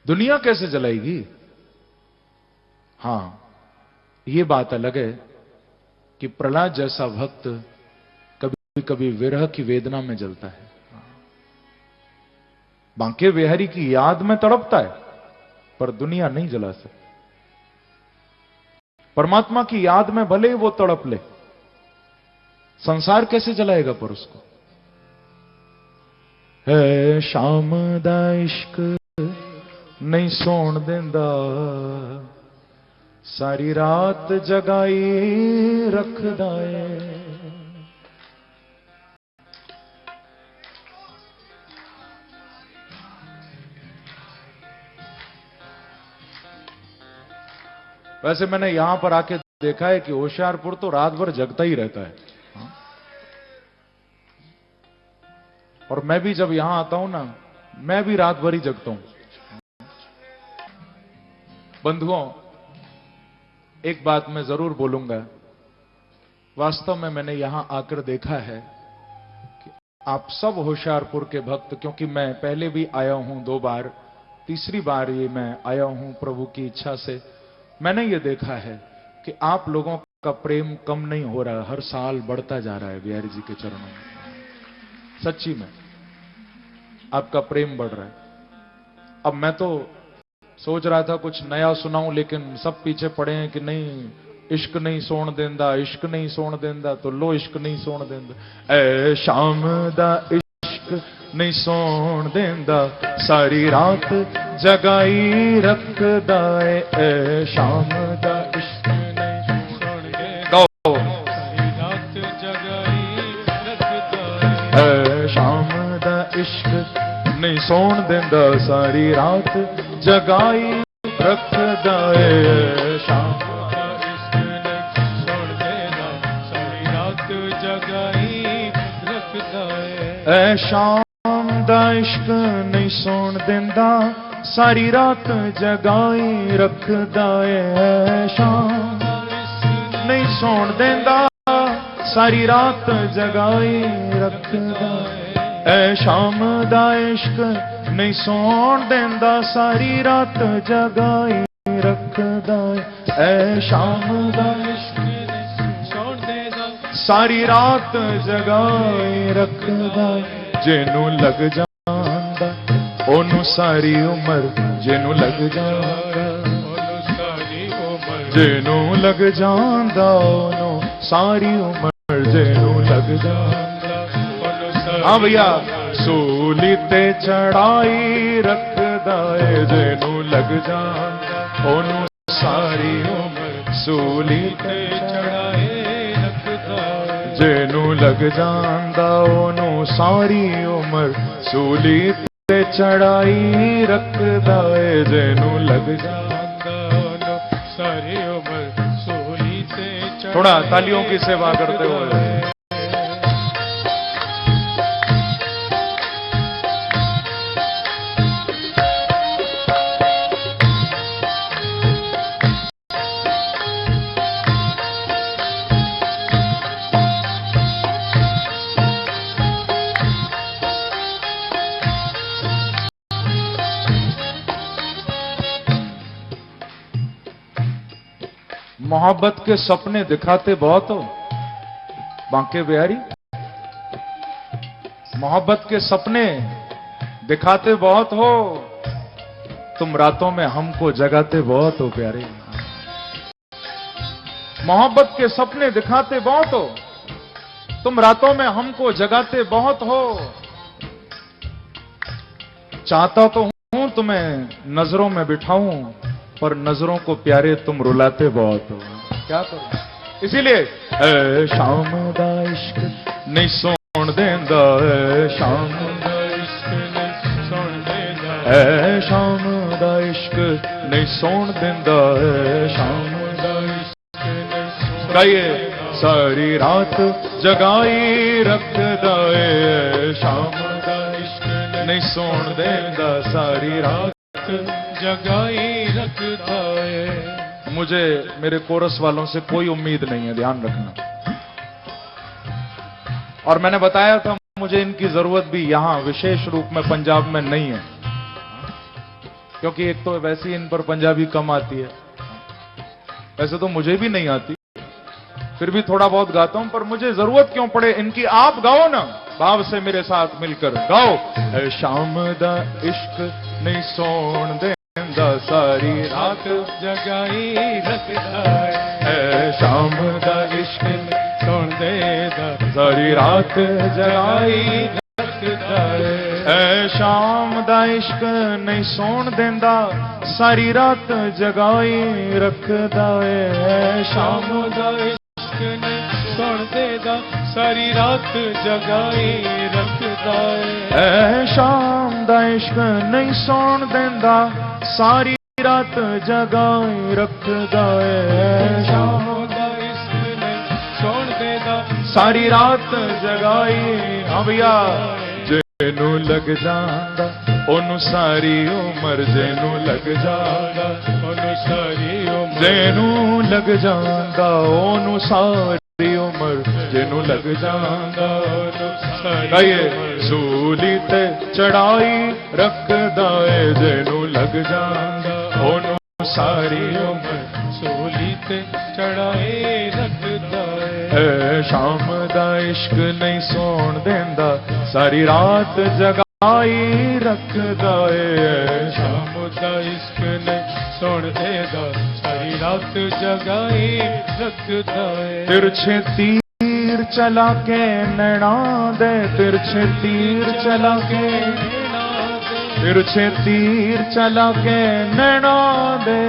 दुनिया कैसे जलाएगी? हां, यह बात अलग है कि प्रहलाद जैसा भक्त कभी कभी विरह की वेदना में जलता है, बांके बिहारी की याद में तड़पता है, पर दुनिया नहीं जला सकती। परमात्मा की याद में भले ही वो तड़प ले, संसार कैसे जलाएगा पर उसको? है शाम दा इश्क नहीं सोण देंदा, सारी रात जगाई रखदा है। वैसे मैंने यहां पर आके देखा है कि होशियारपुर तो रात भर जगता ही रहता है। और मैं भी जब यहां आता हूं ना, मैं भी रात भर ही जगता हूं। बंधुओं, एक बात मैं जरूर बोलूंगा, वास्तव में मैंने यहां आकर देखा है कि आप सब होशियारपुर के भक्त, क्योंकि मैं पहले भी आया हूं 2 बार, तीसरी बार ये मैं आया हूं प्रभु की इच्छा से। मैंने ये देखा है कि आप लोगों का प्रेम कम नहीं हो रहा, हर साल बढ़ता जा रहा है बिहारी जी के चरणों में। सच्ची में आपका प्रेम बढ़ रहा है। अब मैं तो सोच रहा था कुछ नया सुनाऊं, लेकिन सब पीछे पड़े हैं कि नहीं, इश्क नहीं सोण देंदा, इश्क नहीं सोण देंदा, तो लो इश्क नहीं सोण देंदा। ए शाम दा इश्क नहीं सोण देंदा, सारी रात जगाई रखदा है। ए शाम दा इश्क नहीं सोण देंदा, सारी रात जगाई रखदा है। ए शाम दा इश्क नहीं सोण देंदा, सारी रात जगाई रखदा है। शाम दा इश्क नहीं सोण देंदा, सारी रात जगाई रखदा है। ए शाम दा इश्क नहीं सोण देंदा, सारी रात जगाई रखदा है। शाम नहीं सोण देंदा, सारी रात जगाई रखदा है। ए शाम दा इश्क नहीं सोण देंदा, सारी रात जगाई रखदा है। ए शाम दा इश्क नहीं सोण देंदा, सारी रात जगाई रखदा है। जेनू लग जांदा ओनू सारी उमर, जेनू लग जांदा ओनू सारी उमर, जेनू लग जांदा ओनू सारी उमर, जेनू लग जांदा ओनू सारी। हाँ भैया, सूली ते चढ़ाई रखदा है, जेनू लग जांदा ओनू सारी उमर, सूली ते चढ़ाई रखदा है। जेनू लग जांदा ओनू सारी उमर, सूली ते चढ़ाई रखदा है। जेनू लग जांदा ओनू सारी उमर, सूली ते चढ़ाई। थोड़ा तालियों की सेवा करते हुए मोहब्बत के सपने दिखाते बहुत हो बांके बिहारी, मोहब्बत के सपने दिखाते बहुत हो, तुम रातों में हमको जगाते बहुत हो प्यारे। मोहब्बत के सपने दिखाते बहुत हो, तुम रातों में हमको जगाते बहुत हो। चाहता तो हूं तुम्हें नजरों में बिठाऊं, पर नजरों को प्यारे तुम रुलाते बहुत हो। क्या करूं? इसीलिए ए शाम दा इश्क नहीं सोण देंदा, ए शाम दा इश्क नहीं सोण देंदा, ए शाम दा इश्क नहीं सोण देंदा, ए शाम दा इश्क नहीं सोण। गाइए, सारी रात जगाई रखदा है। शाम दा इश्क नहीं सोण देंदा, सारी रात जगाई रखता है। मुझे मेरे कोरस वालों से कोई उम्मीद नहीं है, ध्यान रखना। और मैंने बताया था मुझे इनकी जरूरत भी यहां विशेष रूप में पंजाब में नहीं है। क्योंकि एक तो वैसे ही इन पर पंजाबी कम आती है, वैसे तो मुझे भी नहीं आती, फिर भी थोड़ा बहुत गाता हूं, पर मुझे जरूरत क्यों पड़े इनकी, आप गाओ ना भाव से मेरे साथ मिलकर गाओ। ऐ शाम दा इश्क नहीं सोण देंदा सारी रात जगाई रखदा है, शाम दा इश्क सोण देंदा सारी रात जगाई रखदा है, ऐ शाम दा इश्क नहीं सोण देंदा सारी रात जगाई रखदा है, शाम दा इश्क नहीं सोण देंदा सारी रात जगाई रखदा है, ऐ शाम दा इश्क नहीं सोण देंदा सारी रात जगाई रखदा है, शाम दा इश्क नहीं सोण देंदा सारी रात जगाई। हाँ भैया, जेनू लग जांदा ओनू सारी उमर, जेनू लग जांदा ओनू सारी उमर, जेनू लग जांदा ओनू सारी उमर, जेनू लग जांदा ओनू सारी उमर, सूली ते चढ़ाई रखदा है, जेनू लग जांदा ओनू सारी उमर, सूली ते चढ़ाई रखदा है, शाम दा इश्क नहीं सोण देंदा सारी रात जगाई रखदा है, शाम दा इश्क नहीं सोण देंदा सारी रात जगाई रखदा है, तिरछे तीर चला के नैना दे, तिरछे तीर चला के नैना दे, तिरछे तीर चला के नैना दे,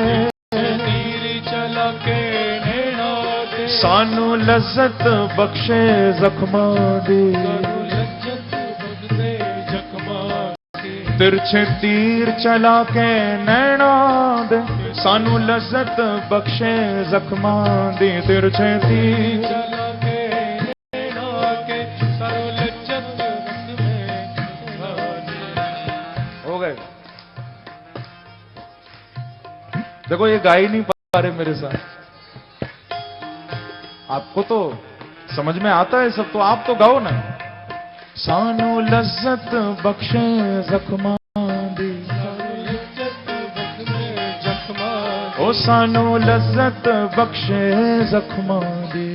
तीर चला के नैना दे, सानू लज्जत बख्शे जख्मां दी, तिरछे तीर चला के नैना दे, सानू लज्जत बख्शे जख्मां दी, तिरछे तीर चला के नैना के, सानू लज्जत हो गए। देखो ये गा ही नहीं पा रहे मेरे साथ, आपको तो समझ में आता है सब, तो आप तो गाओ ना। सानू लज्जत बख्शे जख्मां दी, ओ सानू लज्जत बख्शे जख्मां दी।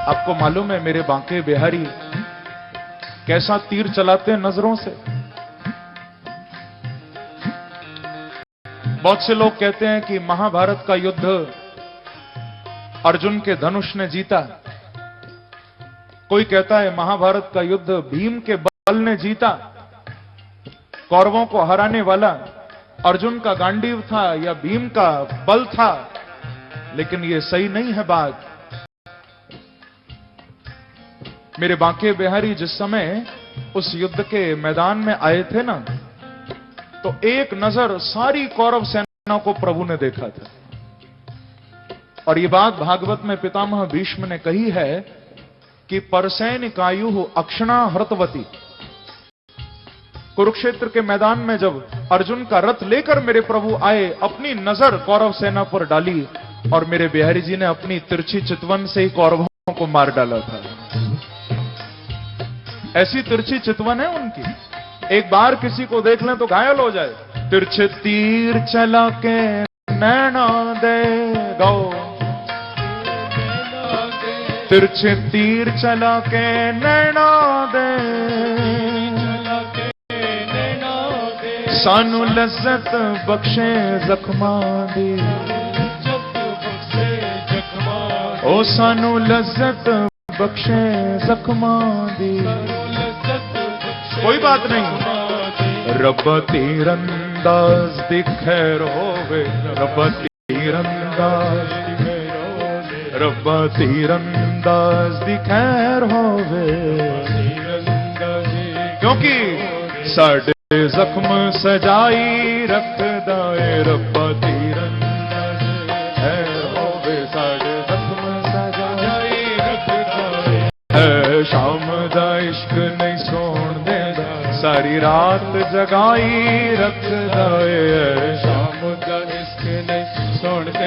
आपको मालूम है मेरे बांके बिहारी कैसा तीर चलाते हैं नजरों से। बहुत से लोग कहते हैं कि महाभारत का युद्ध अर्जुन के धनुष ने जीता, कोई कहता है महाभारत का युद्ध भीम के बल ने जीता, कौरवों को हराने वाला अर्जुन का गांडीव था या भीम का बल था, लेकिन यह सही नहीं है बात। मेरे बांके बिहारी जिस समय उस युद्ध के मैदान में आए थे ना, तो एक नजर सारी कौरव सेना को प्रभु ने देखा था। और ये बात भागवत में पितामह भीष्म ने कही है कि परसैनिकायु अक्षणा हृतवती। कुरुक्षेत्र के मैदान में जब अर्जुन का रथ लेकर मेरे प्रभु आए, अपनी नजर कौरव सेना पर डाली और मेरे बिहारी जी ने अपनी तिरछी चितवन से ही कौरवों को मार डाला था। ऐसी तिरछी चितवन है उनकी, एक बार किसी को देख लें तो घायल हो जाए। तिरछे तीर चला के नैना दे, गाओ। तिरछे तीर चला के नैना दे, सानू लज्जत बख्शे जख्मां दी, ओ सानू लज्जत बख्शे जख्मां दी। कोई बात नहीं, रब तीरंदाज दी खैर होवे, रब तीरंदाज रब तीरंदाज दी खैर होवे, क्योंकि साडे जख्म सजाई रखदा है, रब तीरंदाज खैर होवे, साडे जख्म सजाई रखदा है, शाम दा इश्क नहीं सोण देंदा सारी रात जगाई रखदा है, शाम दा इश्क नहीं सोण देंदा।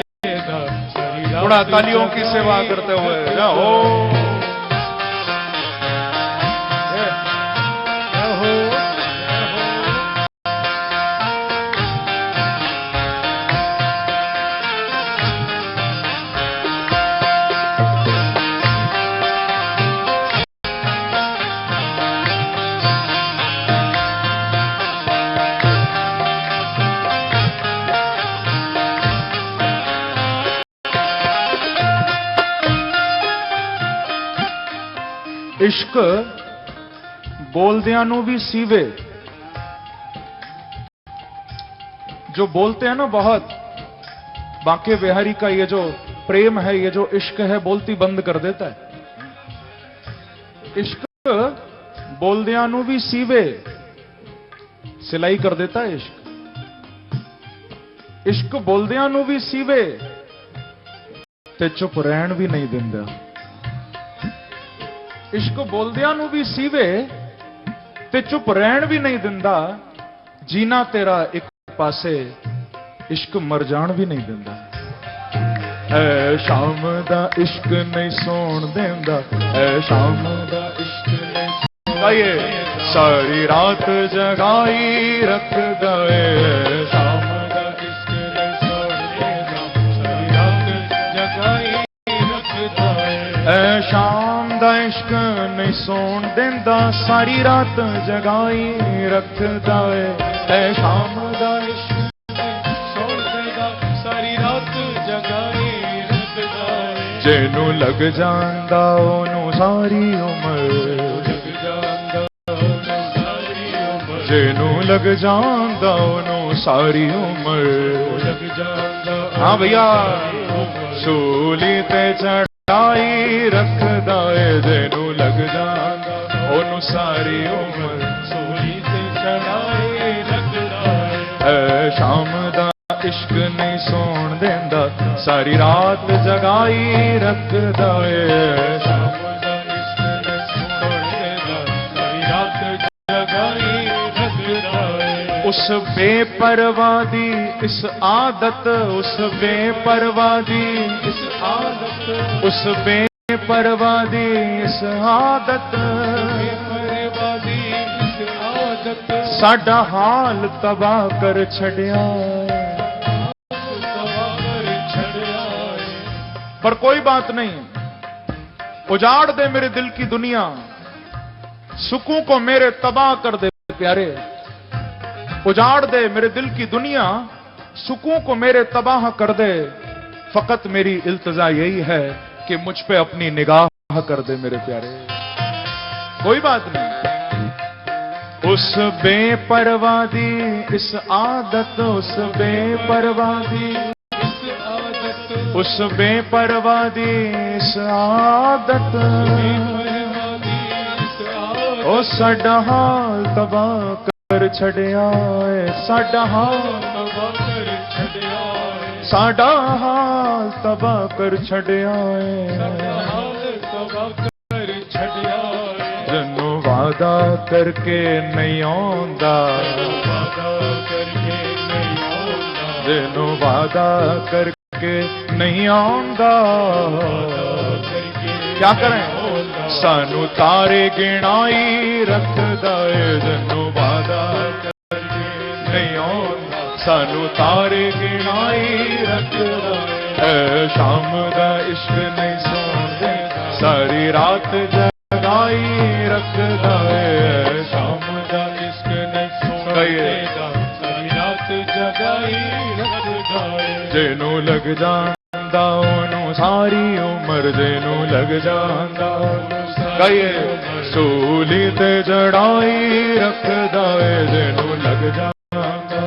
थोड़ा तालियों की सेवा करते हुए जाओ। इश्क बोलदियां नू भी सीवे। जो बोलते हैं ना बहुत, बांके बिहारी का ये जो प्रेम है, ये जो इश्क है, बोलती बंद कर देता है। इश्क बोलदियां नू भी सीवे, सिलाई कर देता है इश्क। इश्क बोलदियां नू भी सीवे ते चुप रहन भी नहीं दिंदा। इश्क बोलदियां नू भी सीवे ते चुप रहन भी नहीं दिंदा। जीना तेरा एक पासे, इश्क मर जान भी नहीं दिंदा। ऐ शाम दा इश्क नहीं सोण देंदा, ऐ शाम दा इश्क नहीं गाइए। सारी रात जगाई रखदा ऐ शाम दा इश्क नहीं सोण देंदा, सारी रात जगाई रखदा ऐ शाम दा इश्क नहीं सोण देंदा, सारी रात जगाई रखदा ऐ शाम दा इश्क जेनू लग जांदा ओनू सारी उम्र, जेनू लग जांदा ओनू सारी उम्र। हाँ भैया, सूली ते चढ़ाई रखदा है, जेनू लग जांदा ओनू सारी उम्र, सूली ते चढ़ाई रखदा है। शाम दा इश्क नहीं सोण देंदा, सारी रात जगाई रखदा है। शाम दा इश्क नहीं सोण देंदा, सारी रात जगाई रखदा है। उस बेपरवाह दी इस आदत, उस बेपरवाह दी इस आदत, उस बेपरवाह दी इस आदत, बेपरवाह दी इस आदत साडा हाल तबाह कर छड़िया। पर कोई बात नहीं, उजाड़ दे मेरे दिल की दुनिया, सुकून को मेरे तबाह कर दे प्यारे। उजाड़ दे मेरे दिल की दुनिया, सुकून को मेरे तबाह कर दे। फकत मेरी इल्तिजा यही है कि मुझ पे अपनी निगाह कर दे मेरे प्यारे। कोई बात नहीं। उस बेपरवाह दी इस आदत, उस बेपरवाह दी उस बेपरवाह दी इस आदत, ओ साडा हाल तबाह कर छड़िया है, साडा हाल तबाह कर छड़िया है, साडा हाल तबाह कर छड़िया है, साडा हाल तबाह कर छड़िया है। जन्नू वादा करके नहीं आंदा, वादा करके नहीं आंदा, जन्नू वादा करके नहीं आंदा। क्या करें सानू तारे गिनाई रखदा है, जन्नू वादा करके नहीं आंदा, सानू तारे गिनाई रखदा है। शाम दा इश्क नहीं सोण देंदा, सारी रात जगाई रखदा है। शाम दा इश्क नहीं सोण देंदा, सारी रात जगाई रखदा है। जेनू लग जांदा ओनू सारी उम्र, जेनू लग जांदा गाइए। सूली ते जड़ाई रखदा है, जेनू लग जांदा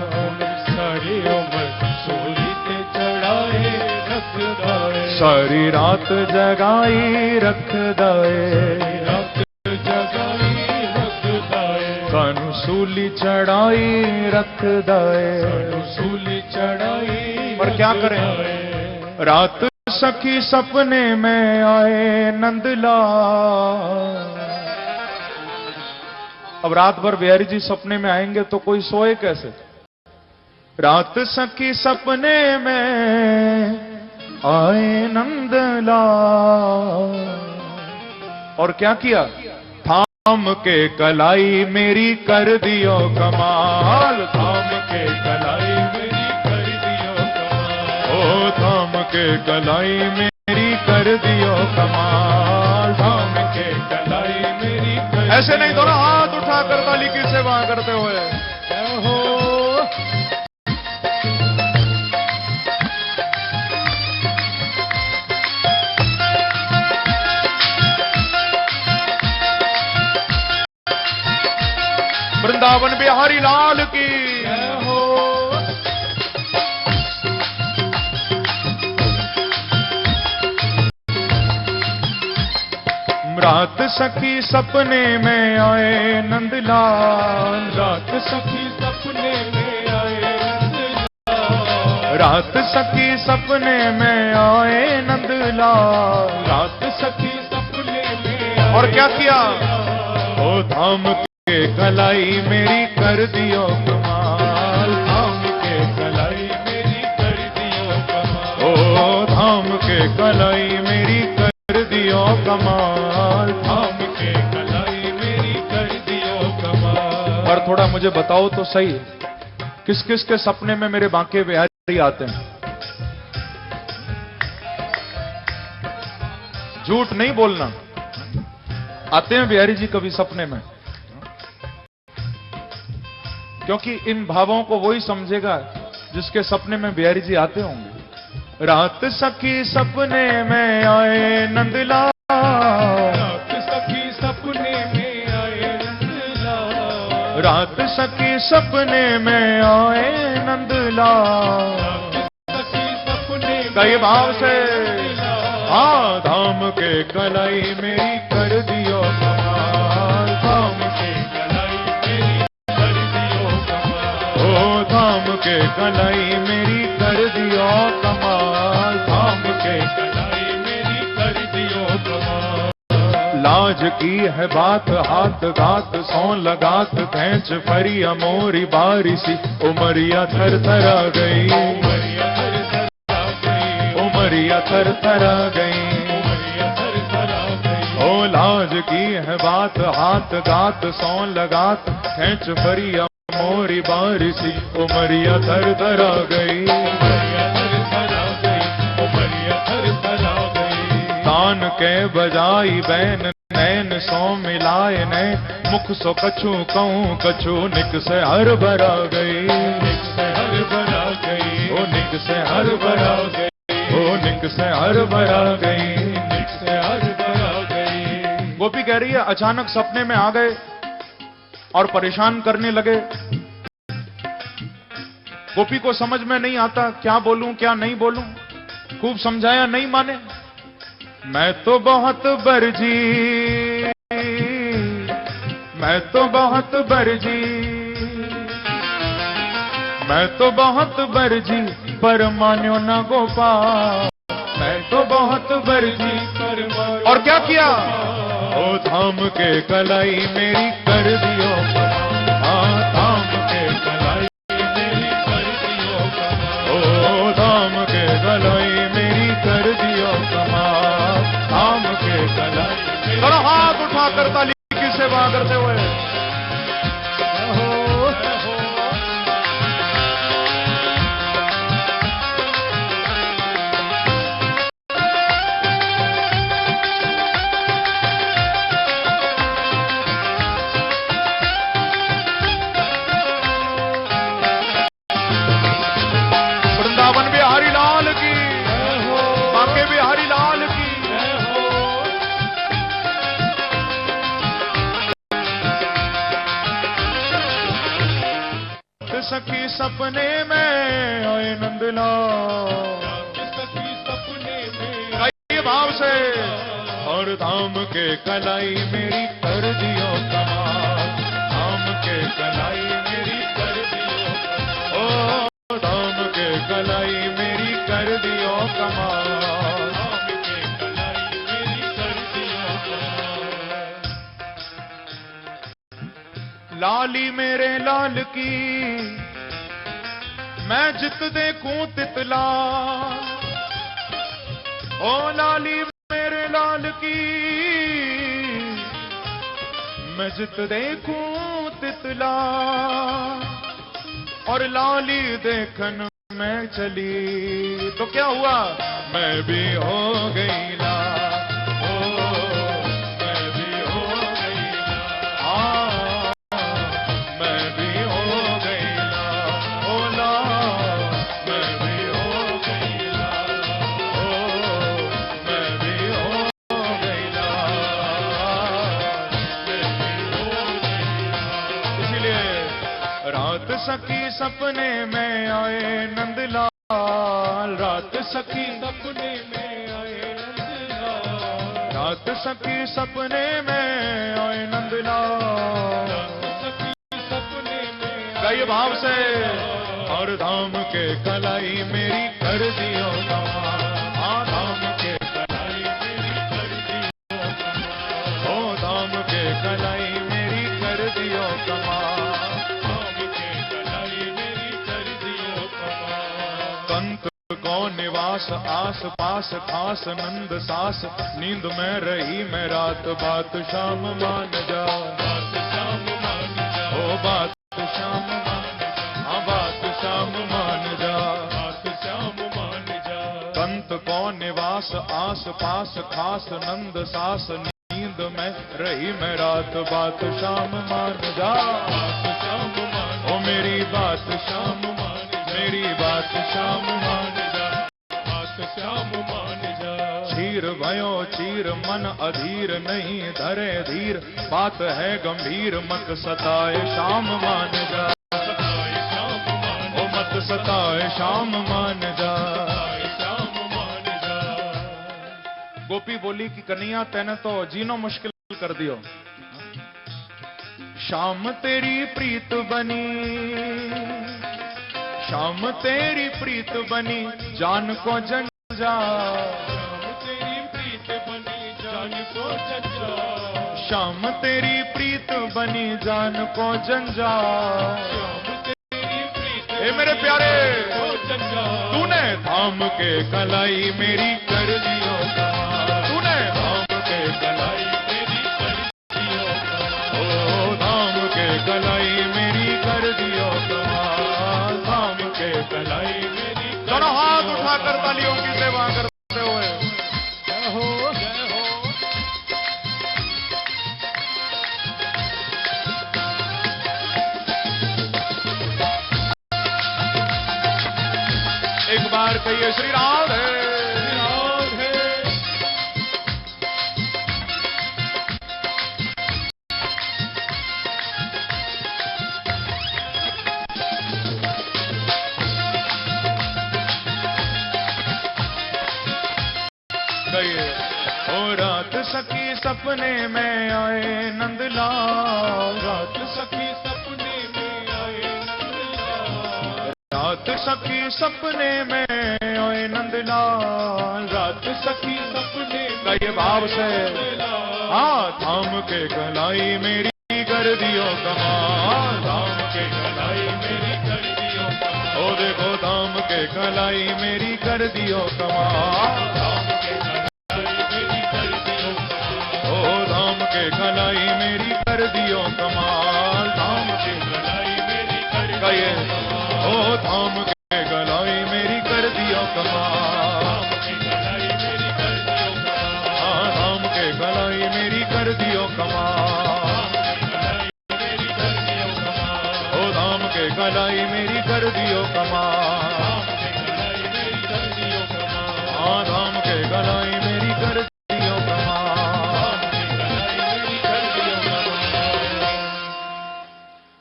सारी उम्र, सूली ते चढ़ाई रखदा है। सारी रात जगाई रखदा है, रात जगाई रखदा है। सानू सूली चढ़ाई रखदा है, सानू सूली चढ़ाई। पर क्या करें, रात सखी सपने में आए नंदला। अब रात भर बिहारी जी सपने में आएंगे तो कोई सोए कैसे। रात सखी सपने में आए नंदला, और क्या किया, थाम के कलाई मेरी कर दियो कमाल, थाम के कलाई मेरी कर दियो कमाल, ओ थाम के कलाई मेरी कर दियो कमाल, थाम के कलाई मेरी कर। ऐसे नहीं दोनों हाथ उठाकर ताली की सेवा करते हुए हो। वृंदावन बिहारी लाल की जय हो। रात सखी सपने में आए नंदलाल, रात सखी सपने में आए नंदलाल, रात सखी सपने में आए नंदलाल, रात सखी सपने में। और क्या किया? ओ धाम के कलाई मेरी कर दियो कमाल, धाम के कलाई मेरी कर दियो कमाल, ओ धाम के कलाई मेरी कर दियो कमाल, धाम के कलाई मेरी कर दियो कमाल। और थोड़ा मुझे बताओ तो सही, किस किस के सपने में मेरे बांके बिहारी आते हैं? झूठ नहीं बोलना, आते हैं बिहारी जी कभी सपने में? क्योंकि इन भावों को वही समझेगा जिसके सपने में बिहारी जी आते होंगे। रात सखी सपने में आए नंदलाल, रात सखी सपने में आए नंदलाल, रात सखी सपने में आए नंदलाल, सखी सपने कई भाव से। हाँ धाम के कलाई मेरी कर दियो कमाल, धाम के कलाई मेरी कर दियो कमाल, ओ धाम के कलाई मेरी कर दियो कमाल, धाम के कलाई मेरी कर दियो कमाल। लाज की है बात हाथ घात सौ लगात, खेच फरी अमोरी बारिशी, उमरिया थर थरा गई, उमरिया थर थरा गई, उमरिया थर थरा गई, उमरिया थर थरा गई। ओ लाज की है बात हाथ घात सौ लगात, खेच फरी मोरी बारिशी, उमरिया थर थरा गई, उमरिया थर थरा गई, उमरिया थर थरा गई। तान के बजाई बैन नैन सो मिलाए ने, मुख सो कछु कहूँ कछु, निक से हर भरा गई, निक से हर भरा गई, ओ निक से हर भरा गई, ओ निक से हर भरा गई, निक से हर भरा गई। गोपी कह रही है अचानक सपने में आ गए और परेशान करने लगे। गोपी को समझ में नहीं आता क्या बोलूं क्या नहीं बोलूं, खूब समझाया नहीं माने। मैं तो बहुत बरजी, मैं तो बहुत बरजी, मैं तो बहुत बरजी पर मान्यो ना गोपाल, मैं तो बहुत बरजी पर मान्यो। और क्या किया? ओ धाम के कलाई मेरी कर दियो कमाल, हाँ धाम के कलाई मेरी कर दियो कमाल, ओ धाम के कलाई मेरी कर दियो कमाल, धाम के कलाई। और हाथ उठाकर ताली की सेवा करते हुए वृंदावन बिहारी लाल की, बांके बिहारी लाल की। सखी सपने में आए नंदलाल, सखी सपने में कई भाव से। और धाम के कलाई मेरी कर दियो कमाल, धाम के कलाई मेरी कर दियो कमाल, ओ धाम के कलाई मेरी कर दियो कमाल, धाम के कलाई मेरी कर दियो कमाल। लाली मेरे लाल की मैं जित देखूं तितला, ओ लाली मेरे लाल की मैं जित देखूं तितला। और लाली देखन में चली तो क्या हुआ? मैं भी हो गई लाल, ओ मैं भी हो गई लाल, मैं भी हो गई लाल, ओ लाल मैं भी हो गई लाल, ओ मैं भी हो गई लाल, मैं भी हो गई लाल। इसीलिए रात सखी सपने में आए नंदलाल, रात सखी सपने में आए नंदलाल, रात सखी सपने में आए नंदलाल, सपने में कई भाव से और धाम के कलाई मेरी कर दियो कमाल, हाँ धाम के कलाई मेरी कर दियो कमाल, ओ धाम के कलाई मेरी कर दियो कमाल, धाम के कलाई मेरी कर दियो कमाल। कंत को निवास आस पास खास नंद सास, नींद में रही मैं रात बात शाम मान जा, बात शाम मान जा, ओ बात शाम मान जा, हाँ बात शाम मान जा, बात शाम मान जा। कंत को निवास आस पास खास नंद सास, नींद में रही मैं रात बात शाम मान जा, बात शाम मान, ओ मेरी बात शाम मान जा, मेरी बात शाम मान जा, बात शाम मान जा। चीर भयो चीर मन अधीर नहीं धरे धीर, बात है गंभीर मत सताए शाम मान जा, सताए शाम मान, ओ मत सताए शाम मान जा, शाम मान जा। गोपी बोली कि कन्हैया तेने तो जीनो मुश्किल कर दियो, शाम तेरी प्रीत बनी, शाम तेरी प्रीत बनी जान को जंजा, शाम तेरी प्रीत बनी जान को जंजा, शाम तेरी प्रीत बनी जान को जंजा, शाम तेरी प्रीत ए मेरे प्यारे तूने धाम के कलाई मेरी कर दियो कमाल, तूने धाम के कलाई मेरी कर दियो कमाल, ओ धाम के कलाई मेरी कर दियो कमाल, धाम के कलाई मेरी। दोनों हाथ उठाकर तालियों की सेवा करते हुए जय हो जय हो। एक बार कहिए श्री राधे राधे। कहिए ओ रात सखी सपने में आए नंदलाल, रात सखी सपने में आए नंदलाल, रात सखी सपने में आए नंदलाल, रात सखी सपने का ये भाव से हाँ धाम के कलाई मेरी कर दियो कमाल, धाम के कलाई मेरी कर दियो कमाल, ओ देखो धाम के कलाई मेरी कर दियो कमाल, धाम के कलाई मेरी कर दियो कमाल, ओ धाम के कलाई मेरी कर दियो कमाल, धाम के कलाई मेरी कर दियो कमाल, ओ धाम के कलाई मेरी कर दियो कमाल, हाँ धाम के कलाई मेरी कर दियो कमाल, ओ धाम के कलाई मेरी कर दियो कमाल, हाँ धाम के कलाई मेरी कर दियो कमाल।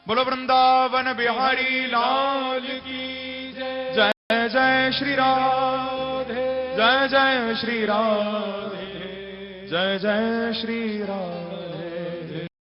बोलो वृंदावन बिहारी लाल की जय, जय जय श्री राधे, जय जय श्री राधे, जय जय श्री राधे।